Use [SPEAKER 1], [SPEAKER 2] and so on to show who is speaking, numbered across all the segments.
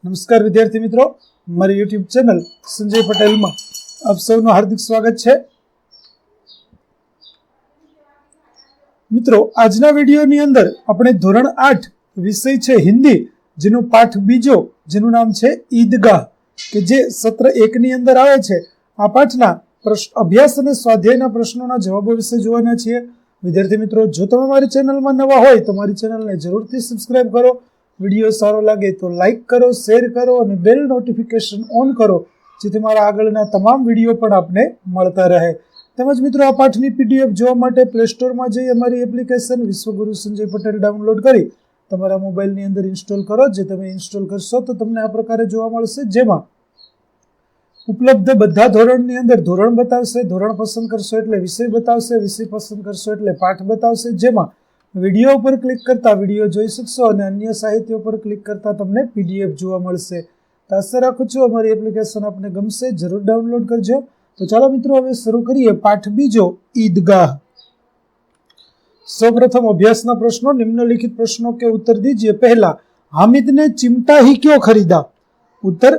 [SPEAKER 1] નમસ્કાર વિદ્યાર્થી મિત્રો, મારી યુટ્યુબ ચેનલ સંજય પટેલમાં આપ સૌનું હાર્દિક સ્વાગત છે। મિત્રો, આજના વિડીયોની અંદર આપણે ધોરણ 8 વિષય છે હિન્દી, જેનો પાઠ બીજો, જેનું નામ છે ઈદગાહ, કે જે સત્ર 1 ની અંદર આવે છે। આ પાઠના અભ્યાસ અને સ્વાધ્યાયના પ્રશ્નોના જવાબો વિશે જોવાના છીએ। વિદ્યાર્થી મિત્રો, જો તમે મારી ચેનલમાં નવા હોય તો મારી ચેનલને જરૂરથી સબસ્ક્રાઇબ કરો। વિડીયો સારો લાગે તો લાઇક કરો, શેર કરો અને બેલ નોટિફિકેશન ઓન કરો, જેથી મારા આગળના તમામ વિડીયો પણ આપને મળતા રહે। તેમજ મિત્રો, આ પાઠની પીડીએફ જોવા માટે પ્લે સ્ટોરમાં જઈ અમારી એપ્લિકેશન વિશ્વગુરુ સંજય પટેલ ડાઉનલોડ કરી તમારા મોબાઈલની અંદર ઇન્સ્ટોલ કરો। જે તમે ઇન્સ્ટોલ કરશો તો તમને આ પ્રકારે જોવા મળશે, જેમાં ઉપલબ્ધ બધા ધોરણની અંદર ધોરણ બતાવશે, ધોરણ પસંદ કરશો એટલે વિષય બતાવશે, વિષય પસંદ કરશો એટલે પાઠ બતાવશે। જેમાં વિડીયો પર ક્લિક કરતા વિડીયો જોઈ શકશો અને અન્ય સાહિત્ય પર ક્લિક કરતા તમને પીડીએફ જોવા મળશે। તો આશા રાખું છું અમારી એપ્લિકેશન આપને ગમશે, જરૂર ડાઉનલોડ કરજો। તો ચાલો મિત્રો, હવે શરૂ કરીએ પાઠ બીજો, ईदगाह। સૌપ્રથમ અભ્યાસના પ્રશ્નો, નિમ્નલિખિત प्रश्नों के उत्तर दीजिए। पहला, हामिद ने चिमटा ही क्यों खरीदा? उत्तर,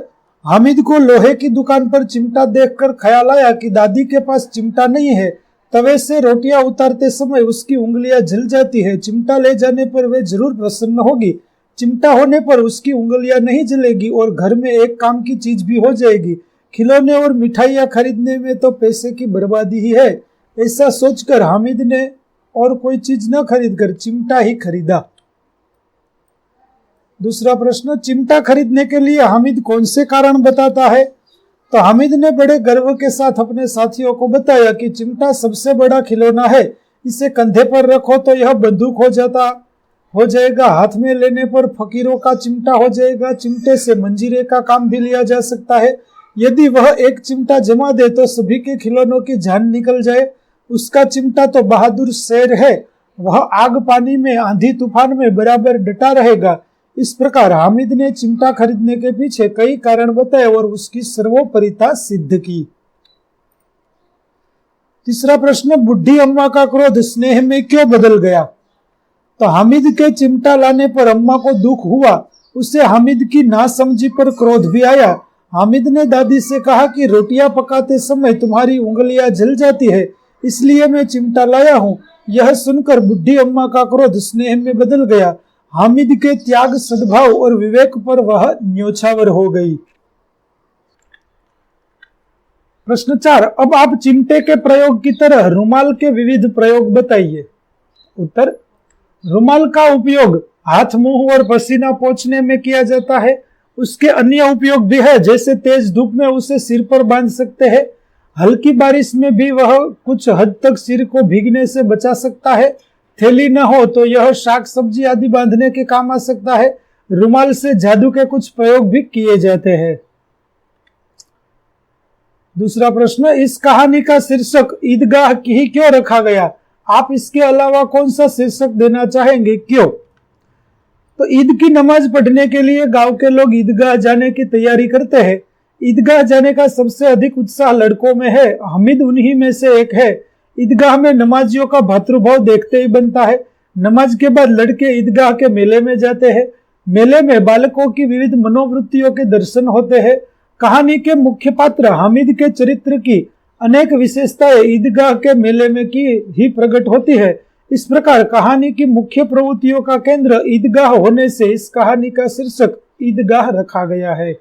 [SPEAKER 1] हामिद को लोहे की दुकान पर चिमटा देखकर ख्याल आया कि दादी के पास चिमटा नहीं है। तवे से रोटियां उतारते समय उसकी उंगलियां जल जाती है। चिमटा ले जाने पर वे जरूर प्रसन्न होगी। चिमटा होने पर उसकी उंगलियां नहीं जलेगी और घर में एक काम की चीज भी हो जाएगी। खिलौने और मिठाइयां खरीदने में तो पैसे की बर्बादी ही है। ऐसा सोचकर हामिद ने और कोई चीज न खरीदकर चिमटा ही खरीदा। दूसरा प्रश्न, चिमटा खरीदने के लिए हामिद कौन से कारण बताता है? तो हामिद ने बड़े गर्व के साथ अपने साथियों को बताया कि चिमटा सबसे बड़ा खिलौना है। इसे कंधे पर रखो तो यह बंदूक हो जाएगा। हाथ में लेने पर फकीरों का चिमटा हो जाएगा। चिमटे से मंजीरे का काम भी लिया जा सकता है। यदि वह एक चिमटा जमा दे तो सभी के खिलौनों की जान निकल जाए। उसका चिमटा तो बहादुर शेर है, वह आग पानी में, आंधी तूफान में बराबर डटा रहेगा। इस प्रकार हामिद ने चिमटा खरीदने के पीछे कई कारण बताए और उसकी सर्वोपरिता सिद्ध की। तीसरा प्रश्न, बुढ़ी अम्मा का क्रोध स्नेह में क्यों बदल गया? तो हामिद के चिमटा लाने पर अम्मा को दुख हुआ। उसे हामिद की नासमझी पर क्रोध भी आया। हामिद ने दादी से कहा कि रोटियां पकाते समय तुम्हारी उंगलियां जल जाती है, इसलिए मैं चिमटा लाया हूँ। यह सुनकर बुढ़ी अम्मा का क्रोध स्नेह में बदल गया। हामिद के त्याग, सद्भाव और विवेक पर वह न्योछावर हो गई। प्रश्न 4, अब आप चिमटे के प्रयोग की तरह रुमाल के विविध प्रयोग बताइए। उत्तर, रुमाल का उपयोग हाथ, मुंह और पसीना पोंछने में किया जाता है। उसके अन्य उपयोग भी है, जैसे तेज धूप में उसे सिर पर बांध सकते हैं। हल्की बारिश में भी वह कुछ हद तक सिर को भीगने से बचा सकता है। थैली न हो तो यह शाक सब्जी आदि बांधने के काम आ सकता है। रुमाल से जादू के कुछ प्रयोग भी किए जाते हैं। दूसरा प्रश्न, इस कहानी का शीर्षक ईदगाह की ही क्यों रखा गया? आप इसके अलावा कौन सा शीर्षक देना चाहेंगे, क्यों? तो ईद की नमाज पढ़ने के लिए गांव के लोग ईदगाह जाने की तैयारी करते हैं। ईदगाह जाने का सबसे अधिक उत्साह लड़कों में है। हामिद उन्हीं में से एक है। ईदगाह में नमाजियों का भातृभाव देखते ही बनता है। नमाज के बाद लड़के ईदगाह के मेले में जाते हैं। मेले में बालकों की विविध मनोवृत्तियों के दर्शन होते हैं। कहानी के मुख्य पात्र हामिद के चरित्र की अनेक विशेषताएं ईदगाह के मेले में की ही प्रकट होती है। इस प्रकार कहानी की मुख्य प्रवृत्तियों का केंद्र ईदगाह होने से इस कहानी का शीर्षक ईदगाह रखा गया है।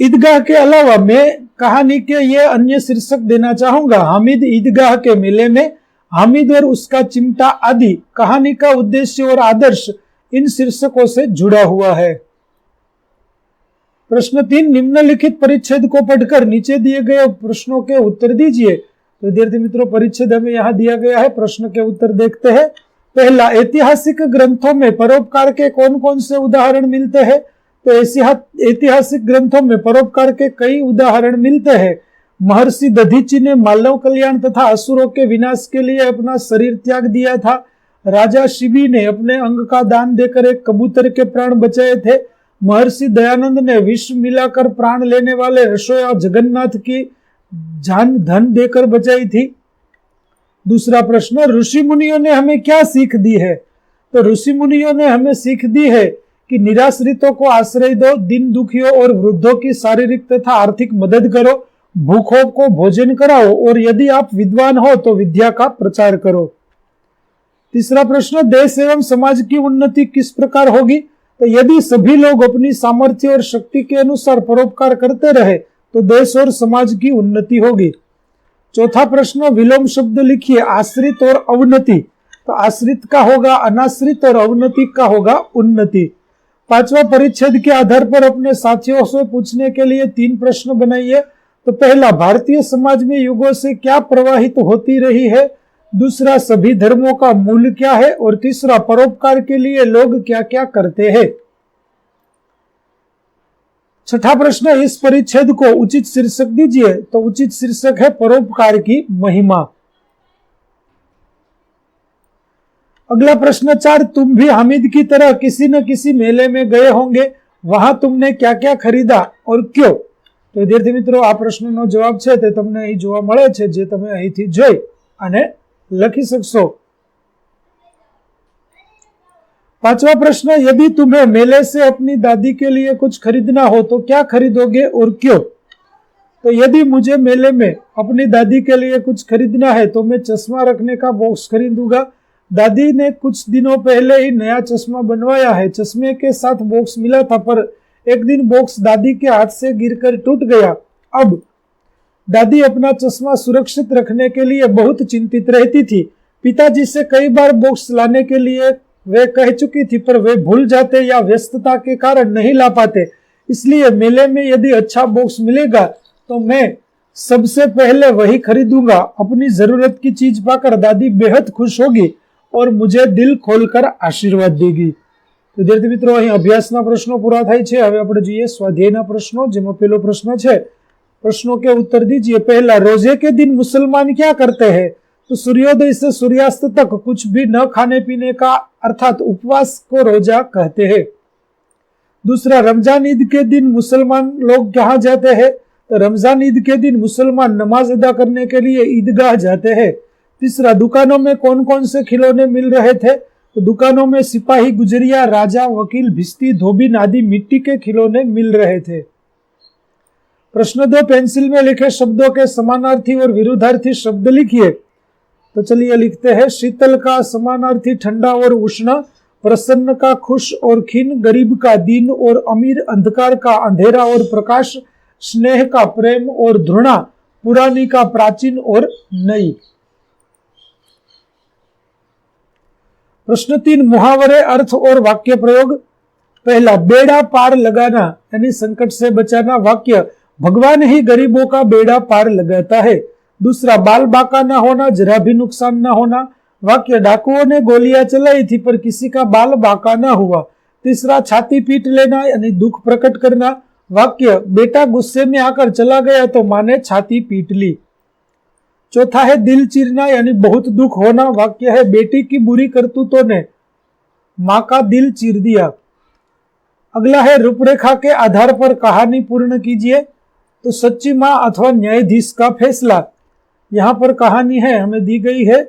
[SPEAKER 1] ईदगाह के अलावा मैं कहानी के ये अन्य शीर्षक देना चाहूंगा। हामिद ईदगाह के मेले में, हामिद और उसका चिमटा आदि। कहानी का उद्देश्य और आदर्श इन शीर्षकों से जुड़ा हुआ है। प्रश्न 3, निम्नलिखित परिच्छेद को पढ़कर नीचे दिए गए प्रश्नों के उत्तर दीजिए। विद्यार्थी मित्रों, परिच्छेद हमें यहाँ दिया गया है, प्रश्न के उत्तर देखते हैं। पहला, ऐतिहासिक ग्रंथों में परोपकार के कौन कौन से उदाहरण मिलते हैं? तो ऐतिहासिक ग्रंथों में परोपकार के कई उदाहरण मिलते हैं। महर्षि दधीची ने मानव कल्याण तथा असुरों के विनाश के लिए अपना शरीर त्याग दिया था। राजा शिबी ने अपने अंग का दान देकर एक कबूतर के प्राण बचाए थे। महर्षि दयानंद ने विष मिलाकर प्राण लेने वाले रसोया जगन्नाथ की जान धन देकर बचाई थी। दूसरा प्रश्न, ऋषि मुनियों ने हमें क्या सीख दी है? तो ऋषि मुनियों ने हमें सीख दी है कि निराश्रितों को आश्रय दो, दीन दुखियों और वृद्धों की शारीरिक तथा आर्थिक मदद करो, भूखों को भोजन कराओ और यदि आप विद्वान हो तो विद्या का प्रचार करो। तीसरा प्रश्न, देश एवं समाज की उन्नति किस प्रकार होगी? तो यदि सभी लोग अपनी सामर्थ्य और शक्ति के अनुसार परोपकार करते रहे तो देश और समाज की उन्नति होगी। चौथा प्रश्न, विलोम शब्द लिखिए, आश्रित और अवनति। तो आश्रित का होगा अनाश्रित और अवनति का होगा उन्नति। पांचवा परिच्छेद के आधार पर अपने साथियों से पूछने के लिए 3 प्रश्न बनाइए। तो पहला, भारतीय समाज में युगों से क्या प्रवाहित होती रही है? दूसरा, सभी धर्मों का मूल क्या है? और तीसरा, परोपकार के लिए लोग क्या क्या करते हैं? छठा प्रश्न, इस परिच्छेद को उचित शीर्षक दीजिए। तो उचित शीर्षक है परोपकार की महिमा। अगला प्रश्न 4, तुम भी हामिद की तरह किसी न किसी मेले में गए होंगे, वहां तुमने क्या क्या खरीदा और क्यों? तो विद्यार्थी મિત્રો, આ પ્રશ્નનો જવાબ છે તે તમને અહીં જોવા મળે છે, જે તમે અહીંથી જોઈ અને લખી શકશો। पांचवा प्रश्न, यदि तुम्हें मेले से अपनी दादी के लिए कुछ खरीदना हो तो क्या खरीदोगे और क्यों? तो यदि मुझे मेले में अपनी दादी के लिए कुछ खरीदना है तो मैं चश्मा रखने का बॉक्स खरीदूंगा। दादी ने कुछ दिनों पहले ही नया चश्मा बनवाया है। चश्मे के साथ बॉक्स मिला था, पर एक दिन बॉक्स दादी के हाथ से गिरकर टूट गया। अब दादी अपना चश्मा सुरक्षित रखने के लिए बहुत चिंतित रहती थी। पिताजी से कई बार बॉक्स लाने के लिए वे कह चुकी थी, पर वे भूल जाते या व्यस्तता के कारण नहीं ला पाते। इसलिए मेले में यदि अच्छा बॉक्स मिलेगा तो मैं सबसे पहले वही खरीदूंगा। अपनी जरूरत की चीज पाकर दादी बेहद खुश होगी और मुझे दिल खोलकर आशीर्वाद देगी। विद्यार्थी मित्रों, અહીં અભ્યાસના પ્રશ્નો પૂરા થાય છે। હવે આપણે જોઈએ સ્વાધ્યાયના પ્રશ્નો, જેમાં પહેલો પ્રશ્ન છે, प्रश्नों के उत्तर दीजिए। पहला, रोजे के दिन मुसलमान क्या करते हैं? तो सूर्योदय से सूर्यास्त तक कुछ भी न खाने पीने का अर्थात उपवास को रोजा कहते हैं। दूसरा, रमजान ईद के दिन मुसलमान लोग कहाँ जाते हैं? तो रमजान ईद के दिन मुसलमान नमाज अदा करने के लिए ईदगाह जाते हैं। तीसरा, दुकानों में कौन कौन से खिलौने मिल रहे थे? तो दुकानों में सिपाही, गुजरिया, राजा, वकील, भिस्ती, धोबीन आदि मिट्टी के खिलौने मिल रहे थे। प्रश्न 2, पेंसिल में लिखे शब्दों के समानार्थी और विरुद्धार्थी शब्द लिखिए। तो चलिए लिखते हैं। शीतल का समानार्थी ठंडा और उष्ण, प्रसन्न का खुश और खीन, गरीब का दीन और अमीर, अंधकार का अंधेरा और प्रकाश, स्नेह का प्रेम और घृणा, पुरानी का प्राचीन और नई। प्रश्न 3, मुहावरे, अर्थ और वाक्य प्रयोग। पहला, बेड़ा पार लगाना यानी संकट से बचाना। वाक्य, भगवान ही गरीबों का बेड़ा पार लगाता है। दूसरा, बाल बाका ना होना, जरा भी नुकसान ना होना। वाक्य, डाकुओं ने गोलियां चलाई थी पर किसी का बाल बाका ना हुआ। तीसरा, छाती पीट लेना यानी दुख प्रकट करना। वाक्य, बेटा गुस्से में आकर चला गया तो माँ ने छाती पीट ली। चौथा है दिल चीरना यानी बहुत दुख होना। वाक्य है, बेटी की बुरी करतूतों ने माँ का दिल चीर दिया। अगला है रूपरेखा के आधार पर कहानी पूर्ण कीजिए। तो सच्ची माँ अथवा न्यायाधीश का फैसला। यहाँ पर कहानी है हमें दी गई है।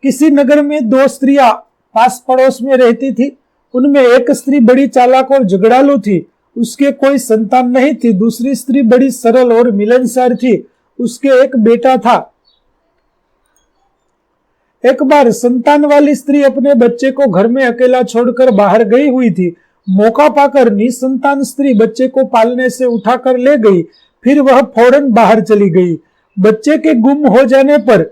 [SPEAKER 1] किसी नगर में 2 स्त्रियां पास पड़ोस में रहती थी। उनमें एक स्त्री बड़ी चालाक और झगड़ालू थी, उसके कोई संतान नहीं थी। दूसरी स्त्री बड़ी सरल और मिलनसार थी, उसके एक बेटा था। एक बार संतान वाली स्त्री अपने बच्चे को घर में अकेला छोड़कर बाहर गई हुई थी। मौका पाकर निसंतान स्त्री बच्चे को पालने से उठाकर ले गई, फिर वह फौरन बाहर चली गई। बच्चे के गुम हो जाने पर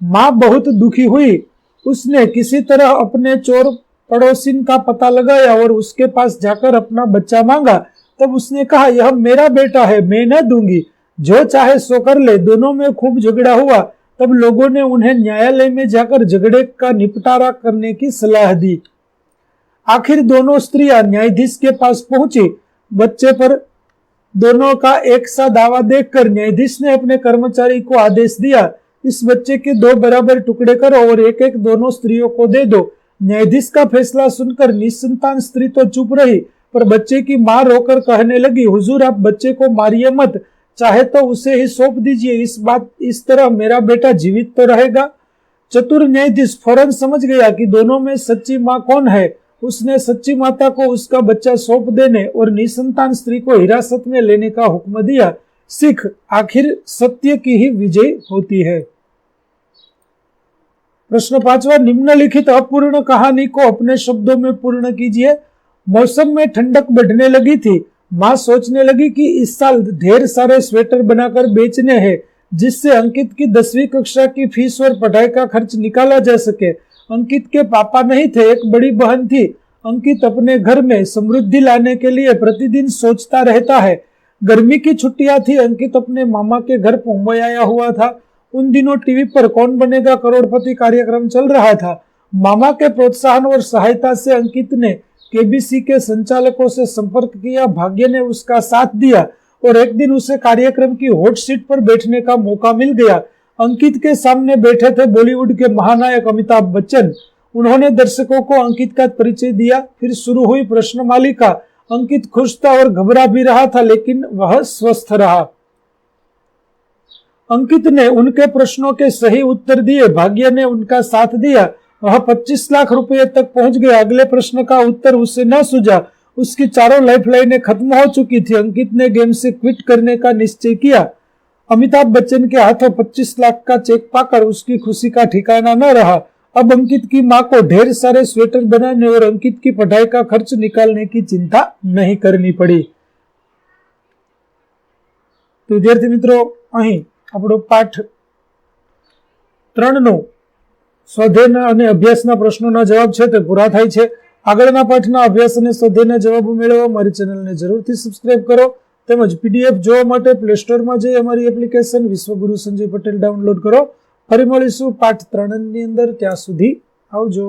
[SPEAKER 1] माँ बहुत दुखी हुई। उसने किसी तरह अपने चोर पड़ोसिन का पता लगाया और उसके पास जाकर अपना बच्चा मांगा। तब उसने कहा, यह मेरा बेटा है, मैं न दूंगी, जो चाहे सो कर ले। दोनों में खूब झगड़ा हुआ। तब लोगों ने उन्हें न्यायालय में जाकर झगड़े का निपटारा करने की सलाह दी। आखिर दोनों स्त्रियां न्यायाधीश के पास पहुंची। बच्चे पर दोनों का एक सा दावा देखकर न्यायाधीश ने अपने कर्मचारी को आदेश दिया, इस बच्चे के 2 बराबर टुकड़े करो और एक एक दोनों स्त्रियों को दे दो। न्यायाधीश का फैसला सुनकर निसंतान स्त्री तो चुप रही, पर बच्चे की मां रोकर कहने लगी, हुजूर आप बच्चे को मारिए मत, चाहे तो उसे ही सौंप दीजिए। इस तरह मेरा बेटा जीवित तो रहेगा। चतुर न्यायाधीश फौरन समझ गया कि दोनों में सच्ची मां कौन है उसने सच्ची माता को उसका बच्चा सौंप देने और निसंतान स्त्री को हिरासत में लेने का हुक्म दिया। सिख, आखिर सत्य की ही विजय होती है। प्रश्न 5वां, निम्नलिखित अपूर्ण कहानी को अपने शब्दों में पूर्ण कीजिए। मौसम में ठंडक बढ़ने लगी थी। माँ सोचने लगी कि इस साल ढेर सारे स्वेटर बनाकर बेचने हैं, जिससे अंकित की 10वीं कक्षा की फीस और पढ़ाई का खर्च निकाला जा सके। अंकित के पापा नहीं थे, एक बड़ी बहन थी। अंकित अपने घर में समृद्धि लाने के लिए प्रतिदिन सोचता रहता है। गर्मी की छुट्टियां थी। अंकित अपने मामा के घर मुंबई आया हुआ था। उन दिनों टीवी पर कौन बनेगा करोड़पति कार्यक्रम चल रहा था। मामा के प्रोत्साहन और सहायता से अंकित ने केबीसी के संचालकों से संपर्क किया। भाग्य ने उसका साथ दिया और एक दिन उसे कार्यक्रम की हॉट सीट पर बैठने का मौका मिल गया। अंकित के सामने बैठे थे बॉलीवुड के महानायक अमिताभ बच्चन। उन्होंने दर्शकों को अंकित का परिचय दिया। फिर शुरू हुई प्रश्न मालिका। अंकित खुश था और घबरा भी रहा था, लेकिन वह स्वस्थ रहा। अंकित ने उनके प्रश्नों के सही उत्तर दिए। भाग्य ने उनका साथ दिया। वह 25 लाख रुपए तक पहुंच गया। अगले प्रश्न का उत्तर उसे न सूझा। उसकी चारों लाइफलाइनें खत्म हो चुकी थी। अंकित ने गेम से क्विट करने का निश्चय किया। अमिताभ बच्चन के हाथों 25 लाख का चेक पाकर उसकी खुशी का ठिकाना न रहा। अब अंकित की मां को ढेर सारे स्वेटर बनाने और अंकित की पढ़ाई का खर्च निकालने की चिंता नहीं करनी पड़ी। तो विद्यार्थी मित्रों, અહીં આપણો પાઠ 3નો સ્વાધ્યાયના અને અભ્યાસના પ્રશ્નોના જવાબ છે તે પૂરા થાય છે। આગળના પાઠના અભ્યાસ અને સ્વાધ્યાયના જવાબો મેળવવા મારી ચેનલને જરૂરથી સબસ્ક્રાઇબ કરો। તેમજ પીડીએફ જોવા માટે પ્લે સ્ટોરમાં જઈ અમારી એપ્લિકેશન વિશ્વગુરુ સંજય પટેલ ડાઉનલોડ કરો। ફરી મળીશું પાઠ 3 ની અંદર। ત્યાં સુધી આવજો।